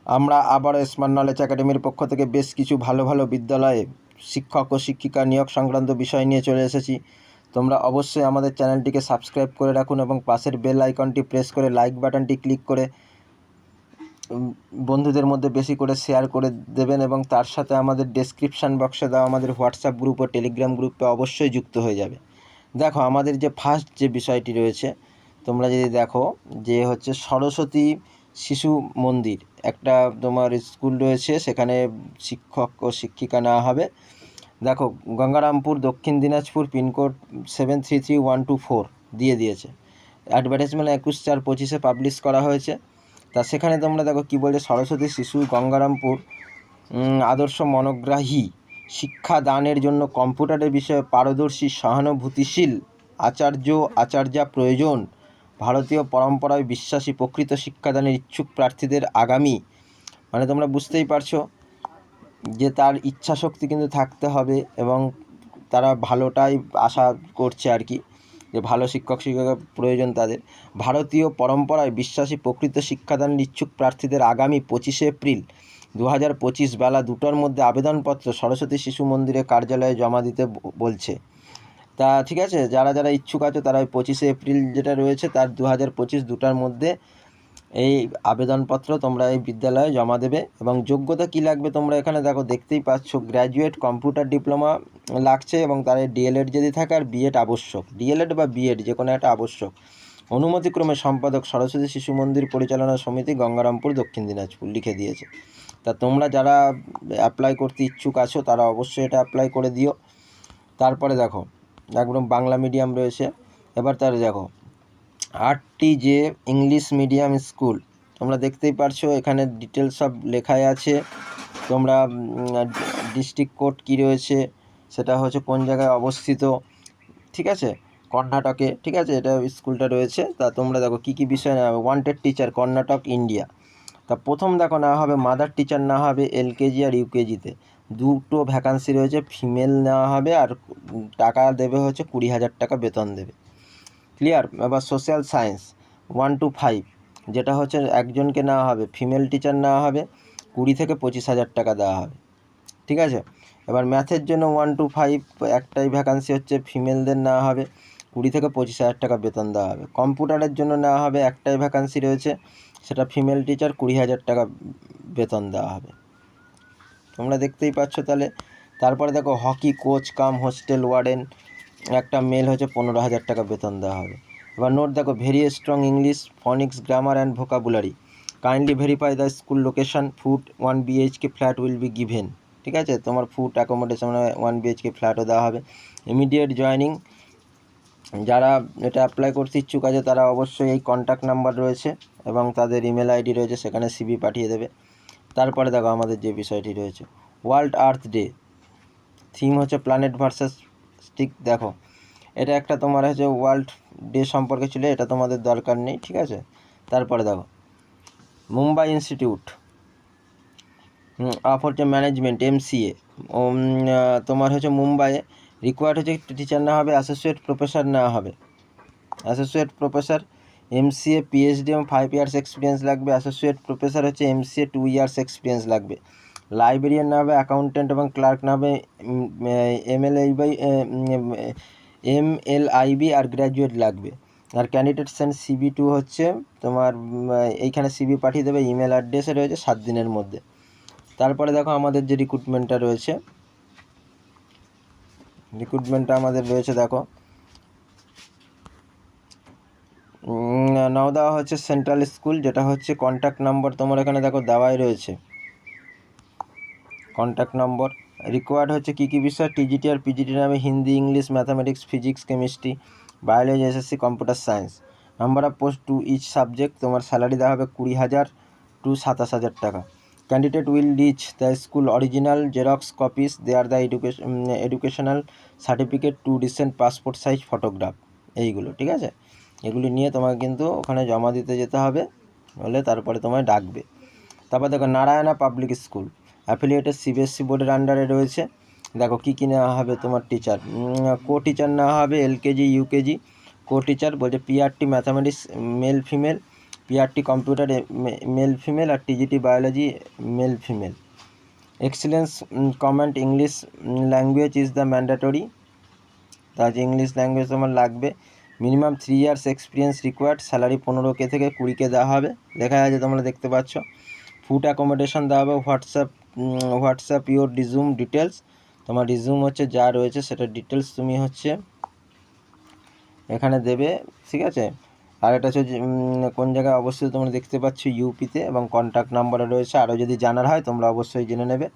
আমরা আবারও smart knowledge একাডেমির পক্ষ থেকে বেশ কিছু ভালো ভালো বিদ্যালয়ে শিক্ষক ও শিক্ষিকা নিয়োগ সংক্রান্ত বিষয় নিয়ে চলে এসেছি। তোমরা অবশ্যই আমাদের চ্যানেলটিকে সাবস্ক্রাইব করে রাখুন এবং পাশের বেল আইকনটি প্রেস করে লাইক বাটনটি ক্লিক করে বন্ধুদের মধ্যে বেশি করে শেয়ার করে দেবেন এবং তার সাথে আমাদের ডেসক্রিপশান বক্সে দেওয়া আমাদের হোয়াটসঅ্যাপ গ্রুপ ও টেলিগ্রাম গ্রুপে অবশ্যই যুক্ত হয়ে যাবে। দেখো, আমাদের যে ফার্স্ট যে বিষয়টি রয়েছে, তোমরা যদি দেখো যে হচ্ছে সরস্বতী শিশু মন্দির, একটা তোমার স্কুল রয়েছে, সেখানে শিক্ষক ও শিক্ষিকা নেওয়া হবে। দেখো, গঙ্গারামপুর, দক্ষিণ দিনাজপুর, পিনকোড 733124 দিয়ে দিয়েছে। অ্যাডভার্টাইজমেন্ট 21/4/25 পাবলিশ করা হয়েছে। তা সেখানে তোমরা দেখো কি বলছে, সরস্বতী শিশু গঙ্গারামপুর আদর্শ মনোগ্রাহী শিক্ষাদানের জন্য কম্পিউটারের বিষয়ে পারদর্শী সহানুভূতিশীল আচার্যা প্রয়োজন। ভারতীয় পরম্পরায় বিশ্বাসী প্রকৃত শিক্ষাদানের ইচ্ছুক প্রার্থীদের আগামী, মানে তোমরা বুঝতেই পারছো যে তার ইচ্ছা শক্তি কিন্তু থাকতে হবে এবং তারা ভালোটাই আশা করছে আর কি, যে ভালো শিক্ষক শিক্ষিকা প্রয়োজন তাদের। ভারতীয় পরম্পরায় বিশ্বাসী প্রকৃত শিক্ষাদানের ইচ্ছুক প্রার্থীদের আগামী 25 এপ্রিল 2025 বেলা 2টার মধ্যে আবেদনপত্র সরস্বতী শিশু মন্দিরে কার্যালয়ে জমা দিতে বলছে। তা ঠিক আছে, যারা যারা ইচ্ছুক আছে তারা ওই 25 এপ্রিল যেটা রয়েছে তার 2025 2টার মধ্যে এই আবেদনপত্র তোমরা এই বিদ্যালয়ে জমা দেবে। এবং যোগ্যতা কি লাগবে তোমরা এখানে দেখো, দেখতেই পাচ্ছ, গ্র্যাজুয়েট কম্পিউটার ডিপ্লোমা লাগছে এবং তার ডিএলএড যদি থাকে আর বিএড আবশ্যক, ডিএলএড বা বিএড যে কোনো একটা আবশ্যক। অনুমতিক্রমে সম্পাদক সরস্বতী শিশু মন্দির পরিচালনা সমিতি, গঙ্গারামপুর, দক্ষিণ দিনাজপুর লিখে দিয়েছে। তা তোমরা যারা অ্যাপ্লাই করতে ইচ্ছুক আছো তারা অবশ্যই এটা অ্যাপ্লাই করে দিও। তারপরে দেখো, একদম বাংলা মিডিয়াম রয়েছে। এবার তার দেখো 8টি যে ইংলিশ মিডিয়াম স্কুল, তোমরা দেখতেই পারছো এখানে ডিটেলস সব লেখাই আছে। তোমরা ডিস্ট্রিক্ট কোড কী রয়েছে, সেটা হচ্ছে কোন জায়গায় অবস্থিত, ঠিক আছে, কর্ণাটকে, ঠিক আছে, এটা স্কুলটা রয়েছে। তা তোমরা দেখো কী কী বিষয় নেওয়া হবে। Wanted teacher, Karnataka, India. তা প্রথম দেখো নেওয়া হবে মাদার টিচার নেওয়া হবে এলকেজি আর ইউকেজিতে। 2টো ভ্যাকান্সি রয়েছে, ফিমেল নেওয়া হবে আর টাকা দেবে হচ্ছে 20,000 টাকা বেতন দেবে। ক্লিয়ার? এবার সোশ্যাল সায়েন্স 1 to 5, যেটা হচ্ছে একজনকে নেওয়া হবে, ফিমেল টিচার নেওয়া হবে, 20 থেকে 25,000 টাকা দেওয়া হবে, ঠিক আছে। এবার ম্যাথের জন্য 1 to 5 একটাই ভ্যাকান্সি হচ্ছে, ফিমেলদের নেওয়া হবে, 20 থেকে 25,000 টাকা বেতন দেওয়া হবে। কম্পিউটারের জন্য নেওয়া হবে, একটাই ভ্যাকান্সি রয়েছে, সেটা ফিমেল টিচার, 20,000 টাকা বেতন দেওয়া হবে। তোমরা দেখতেই পাচ্ছ তাহলে। তারপরে দেখো হকি কোচ কাম হোস্টেল ওয়ার্ডেন, একটা মেল হচ্ছে 15,000 টাকা বেতন দেওয়া হবে। এবার নোট দেখো, very strong English, ফনিক্স, grammar and vocabulary, kindly verify the school location, food 1 BHK flat will be given, ঠিক আছে, তোমার ফুড অ্যাকোমোডেশন 1 BHK ফ্ল্যাটও দেওয়া হবে। ইমিডিয়েট জয়নিং, যারা এটা অ্যাপ্লাই করতে ইচ্ছুক আছে তারা অবশ্যই এই কন্ট্যাক্ট নাম্বার রয়েছে এবং তাদের ইমেল আইডি রয়েছে, সেখানে সিভি পাঠিয়ে দেবে। তারপরে দেখো আমাদের যে বিষয়টি রয়েছে, ওয়ার্ল্ড আর্থ ডে, থিম হচ্ছে প্ল্যানেট ভার্সাস স্টিক। দেখো, এটা একটা তোমার হচ্ছে ওয়ার্ল্ড ডে সম্পর্কে ছিল, এটা তোমাদের দরকার নেই, ঠিক আছে। তারপরে দেখো মুম্বাই ইনস্টিটিউট অফ হচ্ছে ম্যানেজমেন্ট MCA, তোমার হচ্ছে মুম্বাইয়ে রিকোয়ার্ড হচ্ছে টিচার নেওয়া হবে, অ্যাসোসিয়েট প্রফেসর নেওয়া হবে, অ্যাসোসিয়েট প্রফেসর MCA PhD এবং 5 years এক্সপিরিয়েন্স লাগবে। অ্যাসোসিয়েট প্রফেসর হচ্ছে MCA 2 years এক্সপিরিয়েন্স লাগবে। লাইব্রেরিয়ান না হবে, অ্যাকাউন্টেন্ট এবং ক্লার্ক না হবে, MLIB আর গ্র্যাজুয়েট লাগবে। আর ক্যান্ডিডেট সেন্ড CV টু হচ্ছে তোমার এইখানে CV পাঠিয়ে দেবে, ইমেল অ্যাড্রেসে রয়েছে 7 দিনের মধ্যে। তারপরে দেখো আমাদের যে রিক্রুটমেন্টটা রয়েছে, রিক্রুটমেন্টটা আমাদের রয়েছে দেখো, নাও দেওয়া হচ্ছে সেন্ট্রাল স্কুল, যেটা হচ্ছে কন্ট্যাক্ট নাম্বার তোমার এখানে দেখো দেওয়াই রয়েছে, কন্ট্যাক্ট নম্বর। রিকোয়ার্ড হচ্ছে কী কী বিষয়, TGT আর PGT নামে Hindi, English, mathematics, physics, chemistry, biology, SSC, computer science. Number of post to each subject, তোমার স্যালারি দেওয়া হবে 20,000 to 27,000 টাকা। Candidate will reach the school original xerox copies, there the educational certificate, 2 recent passport size photograph, এইগুলো, ঠিক আছে। এগুলি নিয়ে তোমাকে কিন্তু ওখানে জমা দিতে যেতে হবে, হলে তারপরে তোমায় ডাকবে। তারপর দেখো Narayana public school, affiliated CBSE বোর্ডের আন্ডারে রয়েছে। দেখো কী কী নেওয়া হবে, তোমার টিচার, কো টিচার নেওয়া হবে LKG UKG, কো টিচার বলছে PRT mathematics male female, PRT computer male female, আর TGT biology male female. Excellence comment English language is the mandatory, তা হচ্ছে ইংলিশ ল্যাঙ্গুয়েজ তোমার লাগবে। Minimum 3 years experience required, salary 15K থেকে 20K দেওয়া হবে, দেখা যাচ্ছে তোমরা দেখতে পাচ্ছ। ফুড অ্যাকোমোডেশন দেওয়া হবে। হোয়াটসঅ্যাপ ইউর রিজুম ডিটেলস, তোমার রিজুম হচ্ছে যা রয়েছে সেটা ডিটেলস তুমি হচ্ছে এখানে দেবে, ঠিক আছে। আর এটা হচ্ছে কোন জায়গায় অবশ্যই তোমরা দেখতে পাচ্ছ ইউপিতে, এবং কন্ট্যাক্ট নাম্বারে রয়েছে। আরও যদি জানার হয় তোমরা অবশ্যই জেনে নেবে।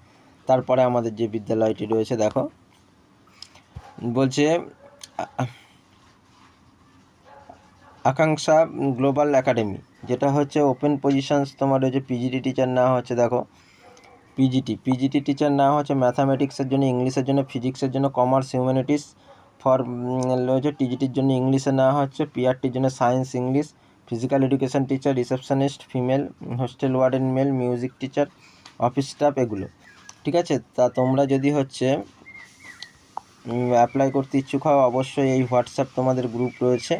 তারপরে আমাদের যে বিদ্যালয়টি রয়েছে দেখো বলছে আকাঙ্ক্ষা গ্লোবাল একাডেমি, যেটা হচ্ছে ওপেন পজিশনস তোমার রয়েছে। পিজিটি টিচার নেওয়া হচ্ছে, দেখো পিজিটি টিচার নেওয়া হচ্ছে ম্যাথামেটিক্সের জন্য, ইংলিশের জন্য, ফিজিক্সের জন্য, কমার্স হিউম্যানিটিস ফর রয়েছে। টিজিটির জন্য ইংলিশে নেওয়া হচ্ছে, পিআরটির জন্য science English. Physical education teacher, receptionist female, hostel warden male, music teacher, office staff, এগুলো, ঠিক আছে। তা তোমরা যদি হচ্ছে অ্যাপ্লাই করতে ইচ্ছুক হও, অবশ্যই এই হোয়াটসঅ্যাপ তোমাদের গ্রুপ রয়েছে,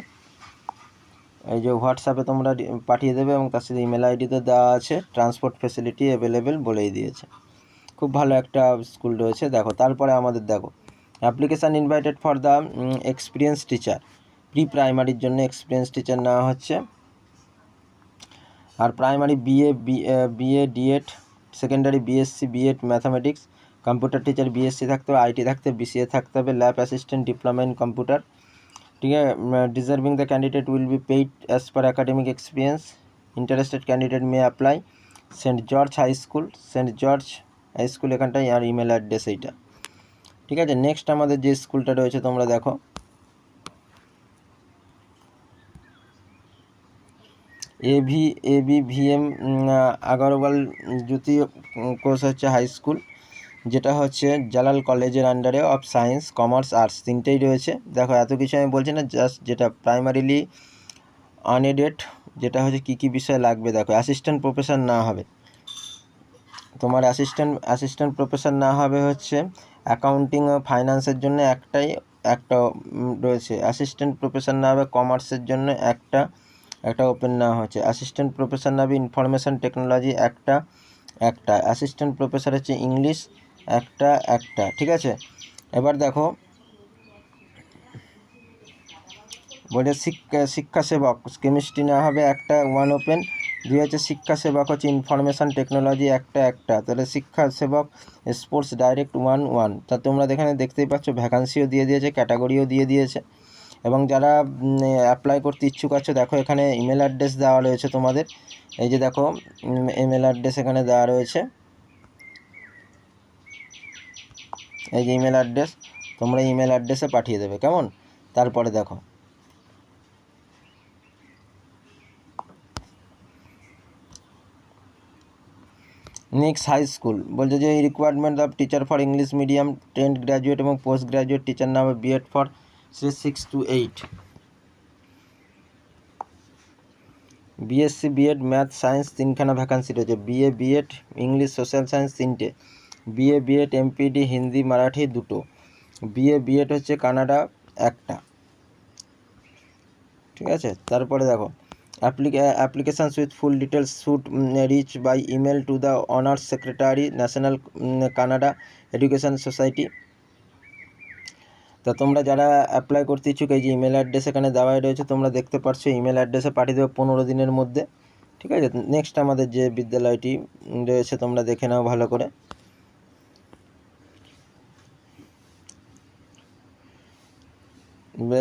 এই যে হোয়াটসঅ্যাপে তোমরা পাঠিয়ে দেবে, এবং তার সাথে ইমেল আইডিতে দেওয়া আছে। ট্রান্সপোর্ট ফেসিলিটি অ্যাভেলেবেল বলেই দিয়েছে। খুব ভালো একটা স্কুল রয়েছে। দেখো তারপরে আমাদের দেখো application invited for the experience teacher, pre প্রাইমারির জন্য এক্সপিরিয়েন্স টিচার নেওয়া হচ্ছে। আর primary BA DEd, secondary BSc BEd mathematics, computer teacher BSc থাকতে হবে, আইটি থাকতে হবে, বিসিএ থাকতে হবে, lab assistant diploma in computer, ठीक है। Deserving the candidate will be paid as per academic experience, interested candidate may apply. Saint George high school एखानटाई, और इमेल एड्रेस এইটা, ঠিক আছে। নেক্সট আমাদের যে স্কুলটা রয়েছে তোমরা দেখো ABVM আগরওয়াল জ্যোতি কোর্স হচ্ছে হাই স্কুল, যেটা হচ্ছে জালাল কলেজের আন্ডারে অফ সায়েন্স কমার্স আর্টস তিনটেই রয়েছে। দেখো এত কিছু আমি বলছি না, জাস্ট যেটা প্রাইমারিলি আনএডেড, যেটা হচ্ছে কী কী বিষয় লাগবে দেখো। অ্যাসিস্ট্যান্ট প্রফেসর না হবে তোমার, অ্যাসিস্ট্যান্ট প্রফেসর না হবে হচ্ছে অ্যাকাউন্টিং ও ফাইন্যান্সের জন্য একটা রয়েছে। অ্যাসিস্ট্যান্ট প্রফেসর না হবে কমার্সের জন্য একটা ওপেন নেওয়া হচ্ছে। অ্যাসিস্ট্যান্ট প্রফেসর না হবে ইনফরমেশন টেকনোলজি একটা। অ্যাসিস্ট্যান্ট প্রফেসর হচ্ছে ইংলিশ একটা, ঠিক আছে। এবার দেখো বলে শিক্ষা সেবক কেমিস্ট্রি নেওয়া হবে একটা, ওয়ান ওপেন। দুই হচ্ছে শিক্ষা সেবক হচ্ছে ইনফরমেশান টেকনোলজি একটা, তাহলে শিক্ষা সেবক স্পোর্টস ডাইরেক্ট 1 তা তোমরা এখানে দেখতেই পাচ্ছ ভ্যাকান্সিও দিয়ে দিয়েছে, ক্যাটাগরিও দিয়ে দিয়েছে। এবং যারা অ্যাপ্লাই করতে ইচ্ছুক আছো দেখো এখানে ইমেল অ্যাড্রেস দেওয়া রয়েছে তোমাদের, এই যে দেখো ইমেল অ্যাড্রেস এখানে দেওয়া রয়েছে, এই যে ইমেল অ্যাড্রেস, তোমরা ইমেল অ্যাড্রেসে পাঠিয়ে দেবে, কেমন। তারপরে দেখো নেক্সট হাই স্কুল বলছে যে requirement of teacher for English medium, 10th graduate এবং পোস্ট গ্র্যাজুয়েট টিচার না হবে BEd for 6 to 8, BSc BEd math science তিনখানা ভ্যাকান্সি রয়েছে, BA BEd English social science তিনটে, BA BEd MPD Hindi Marathi দুটো, বিএ বিএড হচ্ছে কানাডা একটা, ঠিক আছে। তারপরে দেখো applications with full details should reach by email to the honors secretary national Canada education society। তা তোমরা যারা অ্যাপ্লাই করতে ইচ্ছুক এই যে ইমেল অ্যাড্রেস এখানে দেওয়াই রয়েছে, তোমরা দেখতে পাচ্ছ ইমেল অ্যাড্রেসে পাঠিয়ে দেবে 15 দিনের মধ্যে, ঠিক আছে। নেক্সট আমাদের যে বিদ্যালয়টি রয়েছে তোমরা দেখে নাও ভালো করে।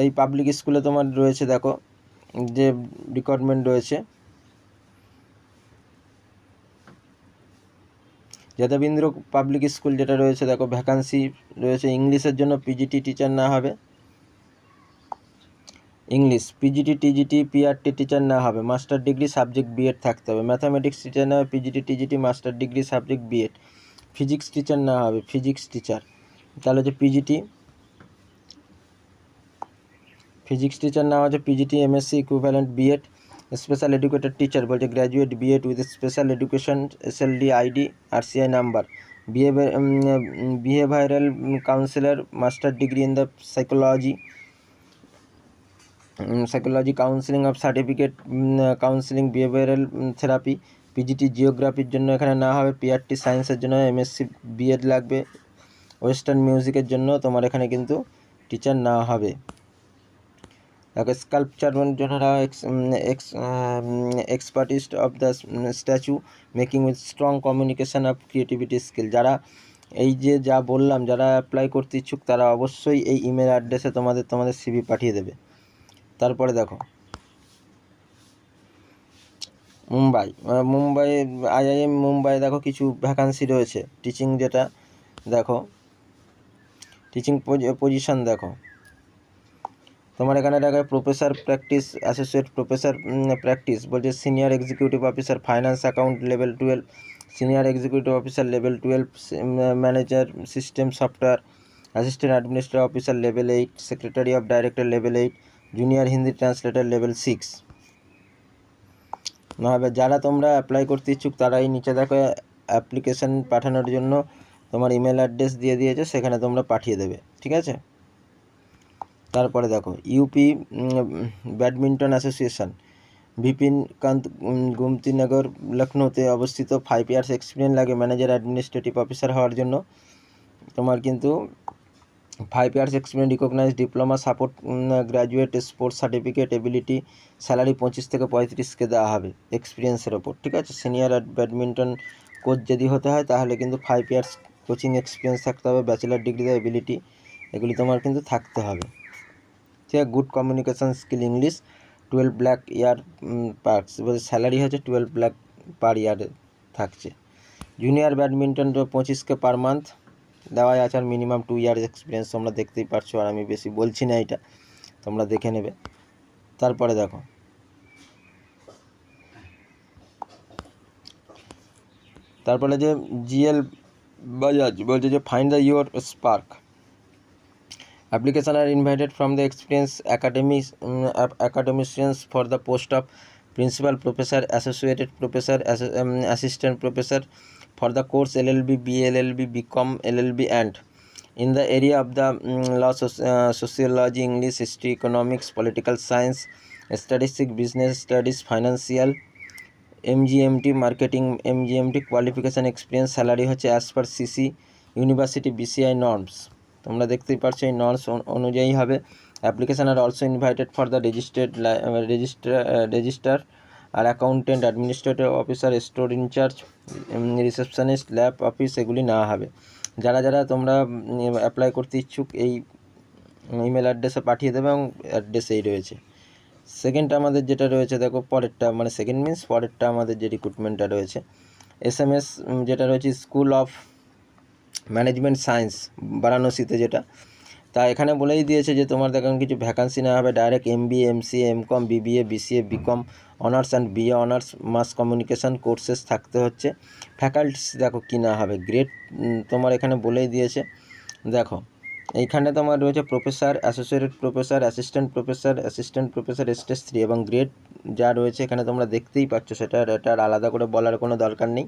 এই পাবলিক স্কুলে তোমার রয়েছে দেখো যে রিকোয়ারমেন্ট রয়েছে, যাদবেন্দ্র পাবলিক স্কুল যেটা রয়েছে দেখো ভ্যাকান্সি রয়েছে। ইংলিশের জন্য পিজিটি টিচার না হবে, English PGT TGT PRT teacher না হবে, মাস্টার ডিগ্রি সাবজেক্ট বিএড থাকতে হবে। ম্যাথামেটিক্স টিচার না হবে PGT TGT master degree subject BEd. Physics teacher না হবে ফিজিক্স টিচার, তাহলে হচ্ছে পিজিটি ফিজিক্স টিচার না হচ্ছে PGT MSc equivalent BEd. Special educated teacher বলছে graduate BEd with special education SLD ID RCI number, behavioural counsellor master degree in the psychology, psychology counselling of certificate counselling behavioural therapy, PGT জিওগ্রাফির জন্য এখানে না হবে, PRT সায়েন্সের জন্য MSc B Ed লাগবে, western মিউজিকের জন্য তোমার এখানে কিন্তু টিচার না হবে। দেখো স্কাল্পচার জন্য expertise of the statue making with strong communication of creativity skill. যারা এই যে যা বললাম যারা অ্যাপ্লাই করতে ইচ্ছুক তারা অবশ্যই এই ইমেল অ্যাড্রেসে তোমাদের সিভি পাঠিয়ে দেবে। তারপরে দেখো মুম্বাই আইআইএম মুম্বাই দেখো কিছু ভ্যাকান্সি রয়েছে টিচিং, যেটা দেখো টিচিং পজিশন দেখো তোমার এখানে দেখো professor practice, associate professor practice বলছে, senior executive officer finance account level 12, senior executive officer level 12, manager system software, assistant administrative officer level 8, secretary of director level 8, junior Hindi translator level 6। নাহলে যারা তোমরা apply করতে ইচ্ছুক তারাই নিচে দেখো অ্যাপ্লিকেশন পাঠানোর জন্য তোমার ইমেল অ্যাড্রেস দিয়ে দিয়েছে, সেখানে তোমরা পাঠিয়ে দেবে, ঠিক আছে। তারপরে দেখো UP badminton association, Bipin Kant Gomtinagar লখনৌতে অবস্থিত, 5 ইয়ার্স এক্সপিরিয়েন্স লাগে ম্যানেজার অ্যাডমিনিস্ট্রেটিভ অফিসার হওয়ার জন্য। তোমার কিন্তু 5 years experience, recognise diploma, support graduate, sports certificate, ability, salary 25 থেকে 35K দেওয়া হবে এক্সপিরিয়েন্সের ওপর, ঠিক আছে। সিনিয়র ব্যাডমিন্টন কোচ যদি হতে হয় তাহলে কিন্তু 5 ইয়ার্স কোচিং এক্সপিরিয়েন্স থাকতে হবে, ব্যাচেলার ডিগ্রি, এবিলিটি এগুলি তোমার কিন্তু থাকতে হবে, ঠিক আছে। Good communication skill, English, 12 black year perks, salary হচ্ছে 12 ব্ল্যাক পার ইয়ারে থাকছে। Junior badminton 25K per month দেওয়া আছে, আর মিনিমাম 2 ইয়ার্স এক্সপিরিয়েন্স, তোমরা দেখতেই পারছো, আর আমি বেশি বলছি না, এটা তোমরা দেখে নেবে। তারপরে দেখো তারপরে যে জিএল বাজাজ বলছে যে find the your spark, application are invited from the experienced academicians for the post of principal professor, associate professor, assistant professor for the course LLB, BLLB, BCom, LLB, and in the area of the law, sociology, English, history, economics, political science, statistics, business studies, financial, MGMT, marketing, MGMT, qualification, experience, salary হচ্ছে as per CC university BCI norms, তোমরা দেখতেই পারছো এই norms অনুযায়ী হবে। Application are also invited for the register আর accountant, administrative officer, store incharge, receptionist, lab office এগুলি না হবে। যারা যারা তোমরা অ্যাপ্লাই করতে ইচ্ছুক এই ইমেল অ্যাড্রেসে পাঠিয়ে দেবে, এবং অ্যাড্রেস এই রয়েছে। সেকেন্ড আমাদের যেটা রয়েছে দেখো পরেরটা, মানে সেকেন্ড মিনস পরেরটা আমাদের যে রিক্রুটমেন্টটা রয়েছে, SMS যেটা রয়েছে স্কুল অফ ম্যানেজমেন্ট সায়েন্স বারাণসীতে, যেটা তা এখানে বলেই দিয়েছে যে তোমার দেখুন কিছু ভ্যাকান্সি না হবে, direct MBA, MCA, MCom, BBA, BCA, BCom, honours and BA honours, mass communication courses থাকতে হচ্ছে। ফ্যাকাল্টিস দেখো কী না হবে, গ্রেড তোমার এখানে বলেই দিয়েছে। দেখো এইখানে তোমার রয়েছে professor, associated professor, assistant professor stage 3, এবং গ্রেড যা রয়েছে এখানে তোমরা দেখতেই পাচ্ছ, সেটা এটা আলাদা করে বলার কোনো দরকার নেই।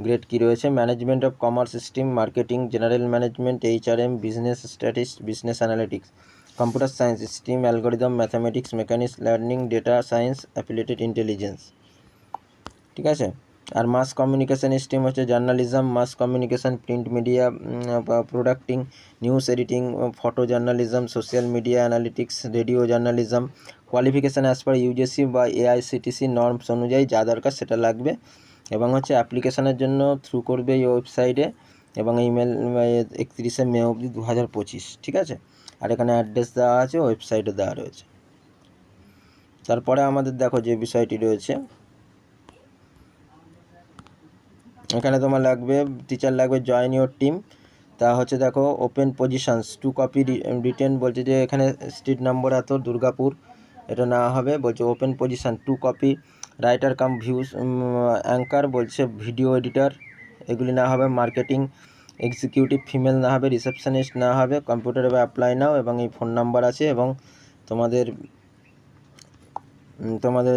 গ্রেড কী রয়েছে, management of commerce stream, marketing, general management, HRM, business statist, business analytics, computer science stream, algorithm, mathematics, mechanics learning, data science, affiliated intelligence, ঠিক আছে। আর মাস কমিউনিকেশান স্ট্রিম হচ্ছে journalism, mass communication, print media producting, news editing, photo journalism, social media analytics, radio journalism. Qualification as per UGC বা AICTC norms অনুযায়ী যা দরকার সেটা লাগবে, এবং হচ্ছে অ্যাপ্লিকেশানের জন্য থ্রু করবে এই ওয়েবসাইটে, এবং ইমেল 31 মে অবধি 2025, ঠিক আছে। আর এখানে অ্যাড্রেস দেওয়া আছে, ওয়েবসাইটও দেওয়া রয়েছে। তারপরে আমাদের দেখো যে বিষয়টি রয়েছে, এখানে তোমার লাগবে টিচার লাগবে, জয়েন ইউর টিম, তা হচ্ছে দেখো ওপেন পজিশানস 2 কপি রিটেন, বলছে যে এখানে স্ট্রিট নম্বর এত দুর্গাপুর, এটা না হবে, বলছে ওপেন পজিশান 2 কপি, রাইটার কাম ভিউজ অ্যাঙ্কার, বলছে ভিডিও এডিটর এগুলি না হবে, মার্কেটিং এক্সিকিউটিভ ফিমেল না হবে, রিসেপশনিস্ট না হবে, কম্পিউটার বা অ্যাপ্লাই নাও, এবং এই ফোন নাম্বার আছে, এবং তোমাদের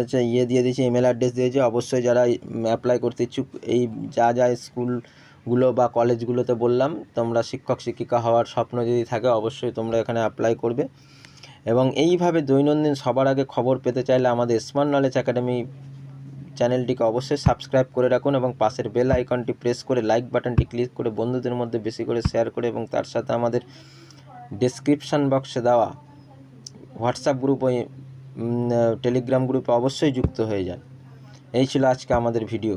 হচ্ছে দিয়ে দিয়েছে, ইমেল অ্যাড্রেস দিয়েছে। অবশ্যই যারা অ্যাপ্লাই করতে ইচ্ছুক এই যা স্কুলগুলো বা কলেজগুলোতে বললাম, তোমরা শিক্ষক শিক্ষিকা হওয়ার স্বপ্ন যদি থাকে অবশ্যই তোমরা এখানে অ্যাপ্লাই করবে। এবং এইভাবে দৈনন্দিন সবার আগে খবর পেতে চাইলে আমাদের স্মার্ট নলেজ একাডেমি চ্যানেলটিকে অবশ্যই সাবস্ক্রাইব করে রাখুন এবং পাশের বেল আইকনটি প্রেস করে লাইক বাটনটি ক্লিক করে বন্ধুদের মধ্যে বেশি করে শেয়ার করে এবং তার সাথে আমাদের ডেসক্রিপশান বক্সে দেওয়া হোয়াটসঅ্যাপ গ্রুপ ও টেলিগ্রাম গ্রুপে অবশ্যই যুক্ত হয়ে যান। এই ছিল আজকে আমাদের ভিডিও।